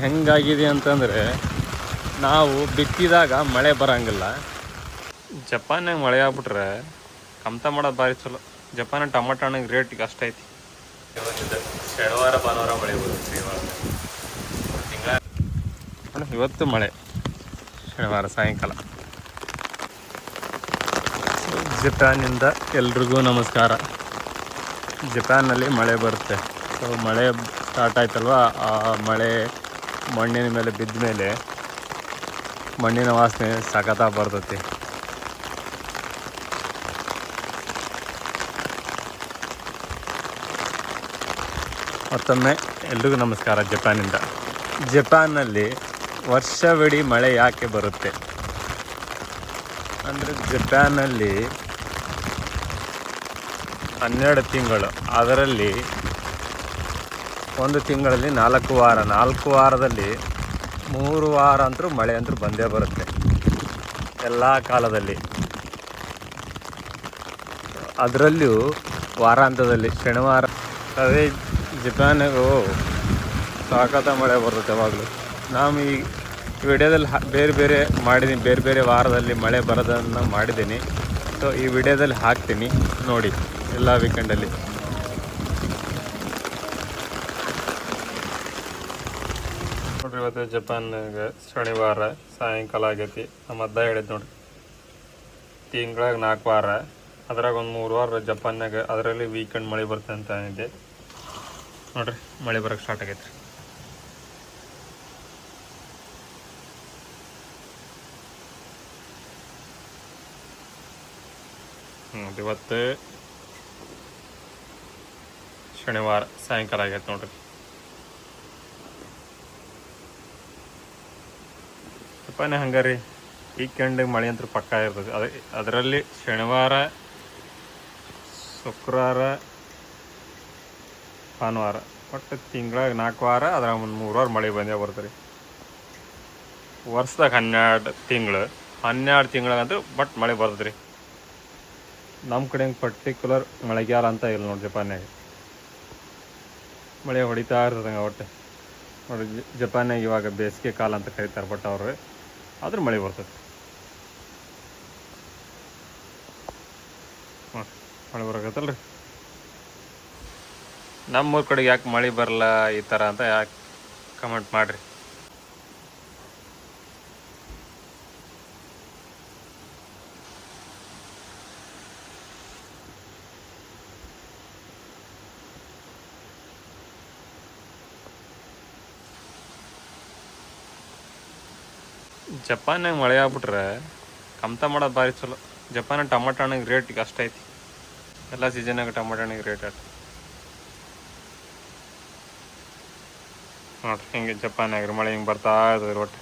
ಹೆಂಗಾಗಿದೆ ಅಂತಂದರೆ, ನಾವು ಬಿತ್ತಿದಾಗ ಮಳೆ ಬರೋಂಗಿಲ್ಲ. ಜಪಾನ್ಯಾಗ ಮಳೆ ಆಗ್ಬಿಟ್ರೆ ಕಮ್ತ ಮಾಡೋದು ಭಾರಿ ಚಲೋ. ಜಪಾನ್ ಟಮಾಟ ಹಣ್ಣಿಗೆ ರೇಟ್ ಈಗ ಅಷ್ಟೈತಿ. ಶನಿವಾರ ಭಾನುವಾರ ಮಳೆ ಬರುತ್ತೆ ಇವತ್ತು ಮಳೆ, ಶನಿವಾರ ಸಾಯಂಕಾಲ. ಜಪಾನಿಂದ ಎಲ್ರಿಗೂ ನಮಸ್ಕಾರ. ಜಪಾನ್ನಲ್ಲಿ ಮಳೆ ಬರುತ್ತೆ. ಸೊ ಮಳೆ ಸ್ಟಾರ್ಟ್ ಆಯ್ತಲ್ವ, ಆ ಮಳೆ ಮಣ್ಣಿನ ಮೇಲೆ ಬಿದ್ದ ಮೇಲೆ ಮಣ್ಣಿನ ವಾಸನೆ ಸಖತ್ತಾಗಿ ಬರ್ತೈತಿ. ಮತ್ತೊಮ್ಮೆ ಎಲ್ರಿಗೂ ನಮಸ್ಕಾರ ಜಪಾನಿಂದ. ಜಪಾನ್ನಲ್ಲಿ ವರ್ಷವಿಡೀ ಮಳೆ ಯಾಕೆ ಬರುತ್ತೆ ಅಂದರೆ, ಜಪಾನ್ನಲ್ಲಿ 12 ತಿಂಗಳು, ಅದರಲ್ಲಿ ಒಂದು ತಿಂಗಳಲ್ಲಿ 4 ವಾರ, 4 ವಾರದಲ್ಲಿ 3 ವಾರ ಅಂತೂ ಮಳೆ ಅಂತೂ ಬಂದೇ ಬರುತ್ತೆ ಎಲ್ಲ ಕಾಲದಲ್ಲಿ. ಅದರಲ್ಲೂ ವಾರಾಂತ್ಯದಲ್ಲಿ ಶನಿವಾರ. ಅದೇ ಜಪಾನಿಗೂ ಸಾಕತ್ತ ಮಳೆ ಬರ್ತದೆ ಯಾವಾಗಲೂ. ನಾನು ಈ ವಿಡಿಯೋದಲ್ಲಿ ಬೇರೆ ಬೇರೆ ವಾರದಲ್ಲಿ ಮಳೆ ಬರೋದನ್ನು ಮಾಡಿದ್ದೀನಿ. ಸೊ ಈ ವಿಡಿಯೋದಲ್ಲಿ ಹಾಕ್ತೀನಿ ನೋಡಿ, ಎಲ್ಲ ವೀಕೆಂಡಲ್ಲಿ. ನೋಡಿರಿ, ಇವತ್ತು ಜಪಾನ್ಗೆ ಶನಿವಾರ ಸಾಯಂಕಾಲ ಆಗೈತಿ. ನಮ್ಮ ಅದ್ದ ಹೇಳಿದ್ ನೋಡಿರಿ, ತಿಂಗಳಾಗ 4 ವಾರ, ಅದ್ರಾಗ ಒಂದು 3 ವಾರ ಜಪಾನ್ಯಾಗ, ಅದರಲ್ಲಿ ವೀಕೆಂಡ್ ಮಳೆ ಬರ್ತದೆ ಅಂತ ಇದೆ. ನೋಡಿರಿ, ಮಳೆ ಬರೋಕ್ಕೆ ಸ್ಟಾರ್ಟ್ ಆಗೈತೆ. ಇವತ್ತು ಶನಿವಾರ ಸಾಯಂಕಾಲ ಆಗೈತೆ ನೋಡ್ರಿ. ಜಪಾನ್ ಹಂಗಾರಿ ವೀಕೆಂಡಿಗೆ ಮಳೆ ಅಂತೂ ಪಕ್ಕಾ ಇರ್ತದೆ. ಅದರಲ್ಲಿ ಶನಿವಾರ, ಶುಕ್ರವಾರ, ಭಾನುವಾರ, ಒಟ್ಟು ತಿಂಗಳಾಗ 4 ವಾರ, ಅದ್ರಾಗ ಒಂದು 3 ವಾರ ಮಳೆ ಬಂದೇ ಬರ್ತಾರೆ. ವರ್ಷದಾಗ 12 ತಿಂಗಳು, 12 ತಿಂಗಳಾಗಂತೂ ಬಟ್ ಮಳೆ ಬರ್ತದೆ ರೀ. ನಮ್ಮ ಕಡೆ ಹೆಂಗೆ ಪರ್ಟಿಕ್ಯುಲರ್ ಮಳೆಗಾಲ ಅಂತ ಇಲ್ಲ ನೋಡಿ. ಜಪಾನ್ಯಾಗ ಮಳೆ ಹೊಡಿತಾ ಇರ್ತದಂಗೆ ಒಟ್ಟು ನೋಡಿ. ಜಪಾನ್ಯಾಗ ಇವಾಗ ಬೇಸಿಗೆ ಕಾಲ ಅಂತ ಕರೀತಾರೆ, ಬಟ್ ಅವ್ರು ಆದ್ರೂ ಮಳೆ ಬರ್ತದೆ. ಮಳೆ ಬರಕತ್ತಲ್ಲ ರೀ. ನಮ್ಮೂರ ಕಡೆಗೆ ಯಾಕೆ ಮಳೆ ಬರಲ್ಲ ಈ ಥರ ಅಂತ ಯಾಕೆ ಕಮೆಂಟ್ ಮಾಡಿರಿ. ಜಪಾನ್ಯಾಗ ಮಳೆ ಆಗ್ಬಿಟ್ರೆ ಕಮ್ತ ಮಾಡೋದು ಭಾರಿ ಚಲೋ. ಜಪಾನ್ ಟಮಾಟ ಹಣ್ಣಿಗೆ ರೇಟ್ ಈಗ ಅಷ್ಟೈತಿ. ಎಲ್ಲ ಸೀಸನ್ನಾಗ ಟಮಾಟ ಹಣ್ಣಿಗೆ ರೇಟ್ ಆಯ್ತು ನೋಡ್ರಿ. ಹಿಂಗೆ ಜಪಾನ್ಯಾಗ ಮಳೆ ಹಿಂಗೆ ಬರ್ತಾ ಇರ್ತದೆ ಒಟ್ಟು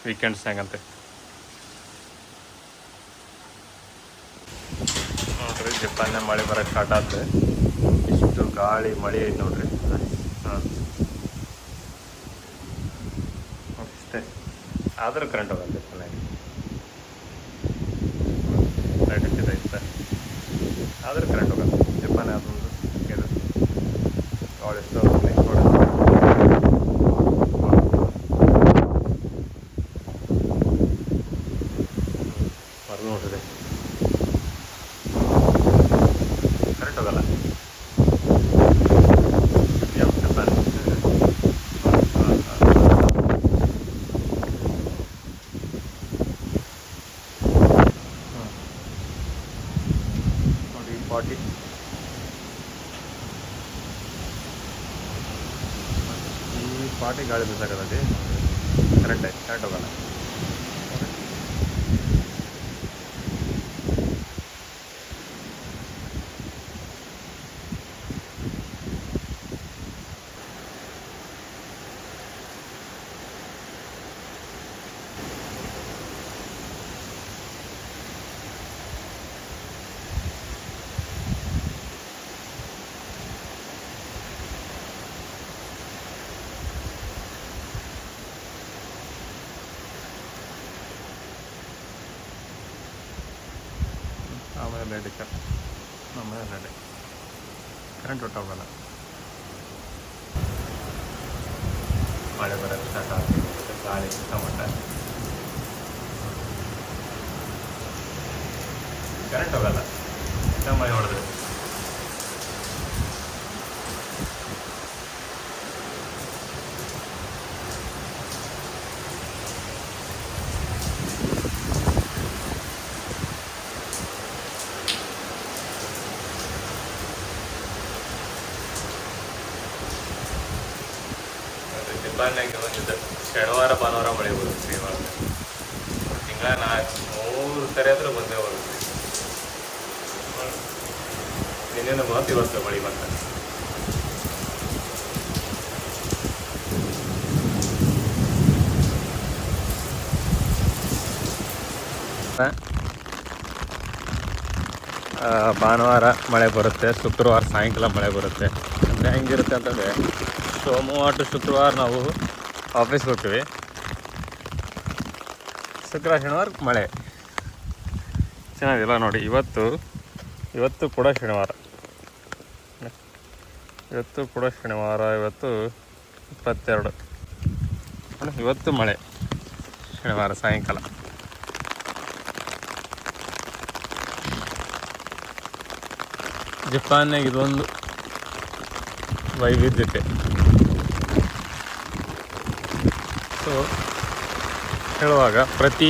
ವೀಕೆಂಡ್ಸ್ನಾಗಂತೆ ನೋಡ್ರಿ. ಜಪಾನ್ಯಾಗ ಮಳೆ ಬರೋಕ್ಕೆ ಸ್ಟಾರ್ಟ್ ಆಯ್ತು. ಇಷ್ಟು ಗಾಳಿ ಮಳೆ ಐತೆ ನೋಡ್ರಿ. ಹಾಂ, ಅಷ್ಟೇ. ಆದರೂ ಕರೆಂಟ್ ಹೋಗಲ್ಲ ಜಪಾನ್ಯಾಗ. ಲೈಟ್ ಹಚ್ಚಿದೈತೆ ಆದರೂ ಕರೆಂಟ್ ಹೋಗಲ್ಲ ಜಪಾನ್. ಅದೊಂದು ಇದು ಗಾಳಿ ಎಷ್ಟು ಮರಳು ನೋಡ್ರಿ, ಕರೆಂಟ್ ಹೋಗಲ್ಲ ಜಪಾನ್. ನೋಡಿ 40 ಈ 40 ಗಾಳಿ ಬಿಸಾಕದಲ್ಲಿ ಕರೆಂಟ್ ಆಯ್ತು, ಕರೆಂಟ್ ಹೋಗಲ್ಲ. ಆಮೇಲೆ ನಡಿಕ ಆಮೇಲೆ ನಡೆ ಕರೆಂಟ್ ಹೊಟ್ಟೋಗಲ್ಲ. ಮಳೆ ಬರೋಕ್ಕೆ ಸ್ಟಾರ್ಟ್ ಆಗ್ತದೆ. ಗಾಳಿ ಟೊಮಟ ಕರೆಂಟ್ ಹೋಗಲ್ಲ ಮಳೆ ಹೊಡೆದ್ರೆ. ಜಪಾನ್ಯಾಗ ಬಂದಿದ್ದ ಶನಿವಾರ ಭಾನುವಾರ ಮಳೆ ಬರುತ್ತೆ. ಇವಾಗ ತಿಂಗಳ 3 ಸರಿ ಆದರೂ ಬಂದೇ ಬರುತ್ತೆ. ಇನ್ನೇನು ಮಾತು ಇವತ್ತು ಮಳೆ ಬಂತ. ಭಾನುವಾರ ಮಳೆ ಬರುತ್ತೆ, ಶುಕ್ರವಾರ ಸಾಯಂಕಾಲ ಮಳೆ ಬರುತ್ತೆ. ಅಂದರೆ ಹೆಂಗಿರುತ್ತೆ ಅಂತಂದರೆ ಸೋಮವಾರ ಟು ಶುಕ್ರವಾರ ನಾವು ಆಫೀಸ್ಗೆ ಹೋಗ್ತೀವಿ, ಶುಕ್ರವಾರ ಶನಿವಾರ ಮಳೆ. ಚೆನ್ನಾಗಿಲ್ಲ ನೋಡಿ. ಇವತ್ತು ಕೂಡ ಶನಿವಾರ, ಇವತ್ತು 22 ಇವತ್ತು ಮಳೆ, ಶನಿವಾರ ಸಾಯಂಕಾಲ. ಜಪಾನ್ನಾಗ ಇದೊಂದು ವೈವಿಧ್ಯತೆ. ಸೊ ಹೇಳುವಾಗ ಪ್ರತಿ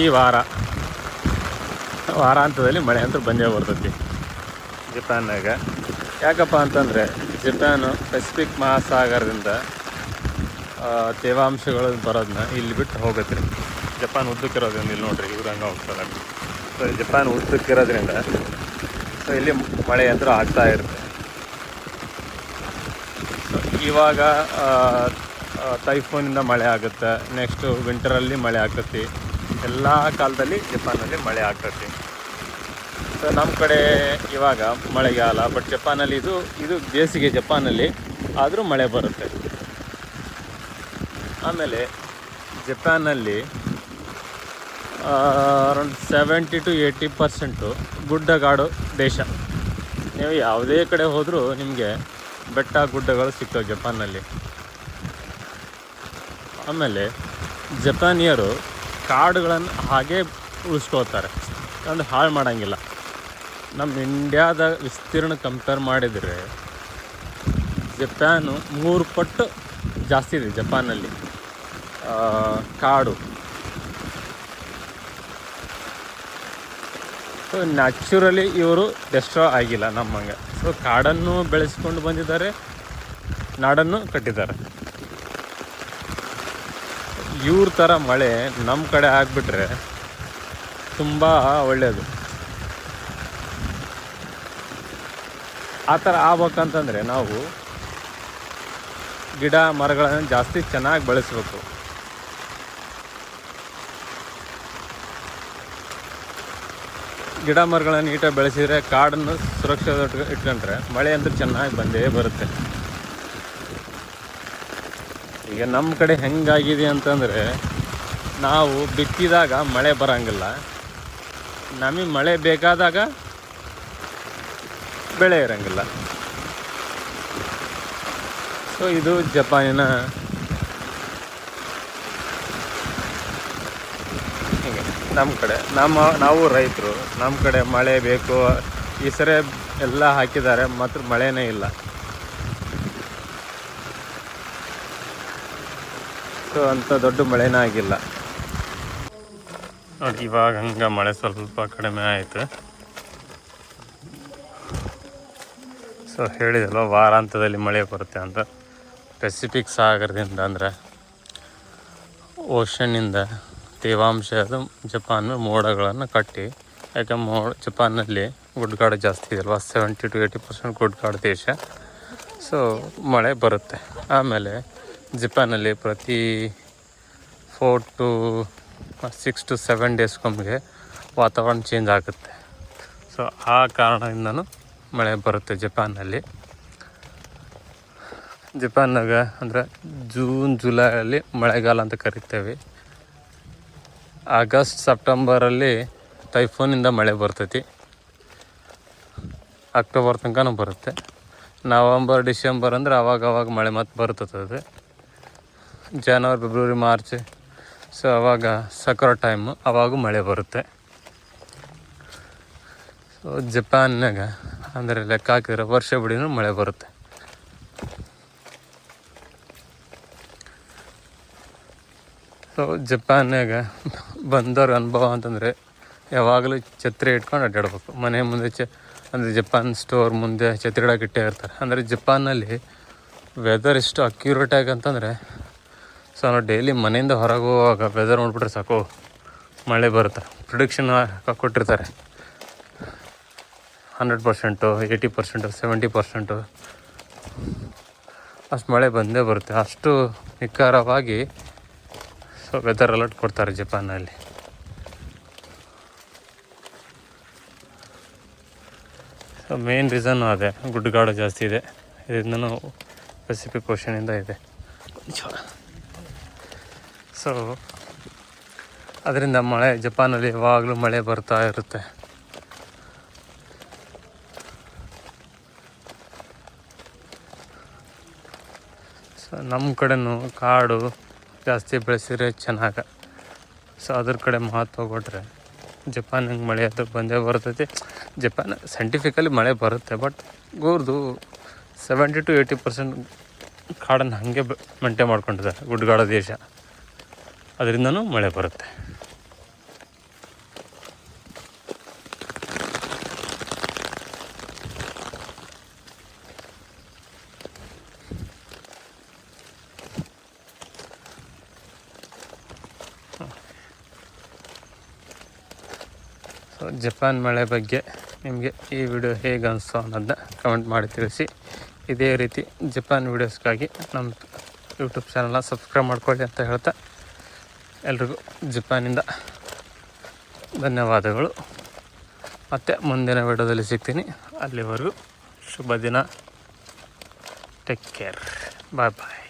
ವಾರಾಂತದಲ್ಲಿ ಮಳೆ ಅಂತೂ ಬಂದೇ ಬರ್ತೈತಿ ಜಪಾನ್ನಾಗ. ಯಾಕಪ್ಪ ಅಂತಂದರೆ ಜಪಾನು ಪೆಸಿಫಿಕ್ ಮಹಾಸಾಗರದಿಂದ ತೇವಾಂಶಗಳು ಬರೋದನ್ನ ಇಲ್ಲಿ ಬಿಟ್ಟು ಹೋಗುತ್ತೆ ರೀ. ಜಪಾನ್ ಉದ್ದಕ್ಕಿರೋದ್ರಿಂದ ಇಲ್ಲಿ ನೋಡಿರಿ, ಇವ್ರು ಹಂಗೆ ಹೋಗ್ತಾರೆ. ಸೊ ಜಪಾನ್ ಉದ್ದಕ್ಕಿರೋದ್ರಿಂದ ಸೊ ಇಲ್ಲಿ ಮಳೆ ಅಂತೂ ಆಗ್ತಾ ಇರುತ್ತೆ. ಸೊ ಇವಾಗ ಟೈಫೋನಿಂದ ಮಳೆ ಆಗುತ್ತೆ, ನೆಕ್ಸ್ಟು ವಿಂಟರಲ್ಲಿ ಮಳೆ ಆಗ್ತೈತಿ. ಎಲ್ಲ ಕಾಲದಲ್ಲಿ ಜಪಾನಲ್ಲಿ ಮಳೆ ಆಗ್ತೈತಿ. ಸೊ ನಮ್ಮ ಕಡೆ ಇವಾಗ ಮಳೆಗಾಲ, ಬಟ್ ಜಪಾನಲ್ಲಿ ಇದು ಬೇಸಿಗೆ ಜಪಾನಲ್ಲಿ, ಆದರೂ ಮಳೆ ಬರುತ್ತೆ. ಆಮೇಲೆ ಜಪಾನಲ್ಲಿ ಅರೌಂಡ್ 70 to 80% ಗುಡ್ಡಗಾಡು ದೇಶ. ನೀವು ಯಾವುದೇ ಕಡೆ ಹೋದರೂ ನಿಮಗೆ ಬೆಟ್ಟ ಗುಡ್ಡಗಳು ಸಿಗ್ತವೆ ಜಪಾನ್ನಲ್ಲಿ. ಆಮೇಲೆ ಜಪಾನಿಯರು ಕಾಡುಗಳನ್ನು ಹಾಗೇ ಉಳಿಸ್ಕೊಳ್ತಾರೆ, ಅಂದರೆ ಹಾಳು ಮಾಡೋಂಗಿಲ್ಲ. ನಮ್ಮ ಇಂಡ್ಯಾದ ವಿಸ್ತೀರ್ಣ ಕಂಪೇರ್ ಮಾಡಿದರೆ ಜಪಾನು 3 ಪಟ್ಟು ಜಾಸ್ತಿ ಇದೆ ಜಪಾನಲ್ಲಿ ಕಾಡು. ಸೊ ನ್ಯಾಚುರಲಿ ಇವರು ಡೆಸ್ಟ್ರಾ ಆಗಿಲ್ಲ ನಮ್ಮಂಗೆ. ಸೊ ಕಾಡನ್ನು ಬೆಳೆಸ್ಕೊಂಡು ಬಂದಿದ್ದಾರೆ, ನಾಡನ್ನು ಕಟ್ಟಿದ್ದಾರೆ. ಇವ್ರ ಥರ ಮಳೆ ನಮ್ಮ ಕಡೆ ಆಗಿಬಿಟ್ರೆ ತುಂಬ ಒಳ್ಳೆಯದು. ಆ ಥರ ಆಗ್ಬೇಕಂತಂದರೆ ನಾವು ಗಿಡ ಮರಗಳನ್ನು ಜಾಸ್ತಿ ಚೆನ್ನಾಗಿ ಬೆಳೆಸ್ಬೇಕು. ಗಿಡ ಮರಗಳನ್ನು ನೀಟಾಗಿ ಬೆಳೆಸಿದರೆ, ಕಾಡನ್ನು ಸುರಕ್ಷಿತ ಇಟ್ಕೊಂಡ್ರೆ ಮಳೆ ಅಂತೂ ಚೆನ್ನಾಗಿ ಬಂದೇ ಬರುತ್ತೆ. ಈಗ ನಮ್ಮ ಕಡೆ ಹೆಂಗಾಗಿದೆ ಅಂತಂದರೆ, ನಾವು ಬಿತ್ತಿದಾಗ ಮಳೆ ಬರೋಂಗಿಲ್ಲ, ನಮಗೆ ಮಳೆ ಬೇಕಾದಾಗ ಬೆಳೆ ಇರೋಂಗಿಲ್ಲ. ಸೊ ಇದು ಜಪಾನಿನ ಹೀಗೆ. ನಮ್ಮ ಕಡೆ ನಾವು ರೈತರು, ನಮ್ಮ ಕಡೆ ಮಳೆ ಬೇಕು. ಈ ಸರಿ ಎಲ್ಲ ಹಾಕಿದ್ದಾರೆ, ಮಾತ್ರ ಮಳೆನೇ ಇಲ್ಲ. ಸೊ ಅಂಥ ದೊಡ್ಡ ಮಳೆನೇ ಆಗಿಲ್ಲ ನೋಡಿ. ಇವಾಗ ಹಂಗೆ ಮಳೆ ಸ್ವಲ್ಪ ಕಡಿಮೆ ಆಯಿತು. ಸೊ ಹೇಳಿದಲ್ವ ವಾರಾಂತದಲ್ಲಿ ಮಳೆ ಬರುತ್ತೆ ಅಂತ. ಪೆಸಿಫಿಕ್ ಸಾಗರದಿಂದ ಅಂದರೆ ಓಷನ್ನಿಂದ ತೇವಾಂಶದ ಜಪಾನ್ ಮೋಡಗಳನ್ನು ಕಟ್ಟಿ, ಯಾಕೆ ಜಪಾನಲ್ಲಿ ಗುಡ್ಡಗಾಡು ಜಾಸ್ತಿ ಇದೆಯಲ್ವ, 70 to 80% ಗುಡ್ಡಗಾಡು ದೇಶ. ಸೊ ಮಳೆ ಬರುತ್ತೆ. ಆಮೇಲೆ ಜಪಾನಲ್ಲಿ ಪ್ರತಿ 4 to 6 to 7 ಡೇಸ್ಗೊಮ್ಮೆಗೆ ವಾತಾವರಣ ಚೇಂಜ್ ಆಗುತ್ತೆ. ಸೊ ಆ ಕಾರಣದಿಂದನೂ ಮಳೆ ಬರುತ್ತೆ ಜಪಾನಲ್ಲಿ. ಜಪಾನ್ನಾಗ ಅಂದರೆ ಜೂನ್ ಜುಲೈಯಲ್ಲಿ ಮಳೆಗಾಲ ಅಂತ ಕರಿತೇವೆ. ಆಗಸ್ಟ್ ಸೆಪ್ಟೆಂಬರಲ್ಲಿ ಟೈಫೋನಿಂದ ಮಳೆ ಬರ್ತೈತಿ, ಅಕ್ಟೋಬರ್ ತನಕನೂ ಬರುತ್ತೆ. ನವಂಬರ್ ಡಿಸೆಂಬರ್ ಅಂದರೆ ಅವಾಗ ಮಳೆ ಮತ್ತೆ ಬರ್ತದೆ. January February March. ಸೊ ಅವಾಗ ಸಕ್ರ ಟೈಮು, ಅವಾಗೂ ಮಳೆ ಬರುತ್ತೆ. ಸೊ ಜಪಾನ್ನಾಗ ಅಂದರೆ ಲೆಕ್ಕ ಹಾಕಿದ್ರೆ ವರ್ಷ ಬಿಡಿನೂ ಮಳೆ ಬರುತ್ತೆ. ಸೊ ಜಪಾನ್ನಾಗ ಬಂದವ್ರ ಅನುಭವ ಅಂತಂದರೆ ಯಾವಾಗಲೂ ಛತ್ರಿ ಇಟ್ಕೊಂಡು ಅಡ್ಡಾಡ್ಬೇಕು. ಮನೆ ಮುಂದೆ ಅಂದರೆ ಜಪಾನ್ ಸ್ಟೋರ್ ಮುಂದೆ ಛತ್ರಿ ಇಡಕ್ಕೆ ಇಟ್ಟೇ ಇರ್ತಾರೆ. ಅಂದರೆ ಜಪಾನಲ್ಲಿ ವೆದರ್ ಎಷ್ಟು ಅಕ್ಯುರೇಟಾಗಿ ಅಂತಂದರೆ, ಸೊ ನಾವು ಡೈಲಿ ಮನೆಯಿಂದ ಹೊರಗೆ ಹೋಗುವಾಗ ವೆದರ್ ನೋಡ್ಬಿಟ್ರೆ ಸಾಕು ಮಳೆ ಬರುತ್ತೆ. ಪ್ರಿಡಿಕ್ಷನ್ ಕೊಟ್ಟಿರ್ತಾರೆ 100%, 80%, 70% ಅಷ್ಟು ಮಳೆ ಬಂದೇ ಬರುತ್ತೆ. ಅಷ್ಟು ನಿಖರವಾಗಿ ಸೊ ವೆದರ್ ಅಲರ್ಟ್ ಕೊಡ್ತಾರೆ ಜಪಾನಲ್ಲಿ. ಸೊ ಮೇನ್ ರೀಸನ್ನು ಅದೇ, ಗುಡ್ಡಗಾಡು ಜಾಸ್ತಿ ಇದೆ. ಇದರಿಂದನೂ ಪೆಸಿಫಿಕ್ ಓಷನಿಂದ ಇದೆ. ಸೊ ಅದರಿಂದ ಮಳೆ ಜಪಾನಲ್ಲಿ ಯಾವಾಗಲೂ ಮಳೆ ಬರ್ತಾ ಇರುತ್ತೆ. ಸೊ ನಮ್ಮ ಕಡೆನೂ ಕಾಡು ಜಾಸ್ತಿ ಬೆಳೆಸಿದ್ರೆ ಚೆನ್ನಾಗ. ಸೊ ಅದ್ರ ಕಡೆ ಮಹತ್ವ ಕೊಟ್ಟರೆ ಜಪಾನಿಗೆ ಮಳೆ ಅದು ಬಂದೇ ಬರ್ತೈತಿ. ಜಪಾನ್ ಸೈಂಟಿಫಿಕಲಿ ಮಳೆ ಬರುತ್ತೆ, ಬಟ್ ಇವ್ರದ್ದು 70 to 80% ಕಾಡನ್ನು ಹಾಗೆ ಮೇಂಟೈನ್ ಮಾಡ್ಕೊಂಡಿದ್ದಾರೆ. ಗುಡ್ಡಗಾಡ ದೇಶ, ಅದರಿಂದನೂ ಮಳೆ ಬರುತ್ತೆ. ಸೊ ಜಪಾನ್ ಮಳೆ ಬಗ್ಗೆ ನಿಮಗೆ ಈ ವಿಡಿಯೋ ಹೇಗೆ ಅನಿಸ್ತು ಅನ್ನೋದನ್ನ ಕಮೆಂಟ್ ಮಾಡಿ ತಿಳಿಸಿ. ಇದೇ ರೀತಿ ಜಪಾನ್ ವೀಡಿಯೋಸ್ಗಾಗಿ ನಮ್ಮ ಯೂಟ್ಯೂಬ್ ಚಾನಲ್ನ ಸಬ್ಸ್ಕ್ರೈಬ್ ಮಾಡ್ಕೊಳ್ಳಿ ಅಂತ ಹೇಳ್ತಾ ಎಲ್ರಿಗೂ ಜಪಾನಿಂದ ಧನ್ಯವಾದಗಳು. ಮತ್ತು ಮುಂದಿನ ವಿಡಿಯೋದಲ್ಲಿ ಸಿಗ್ತೀನಿ. ಅಲ್ಲಿವರೆಗೂ ಶುಭ ದಿನ. Take care. ಬಾಯ್ ಬಾಯ್.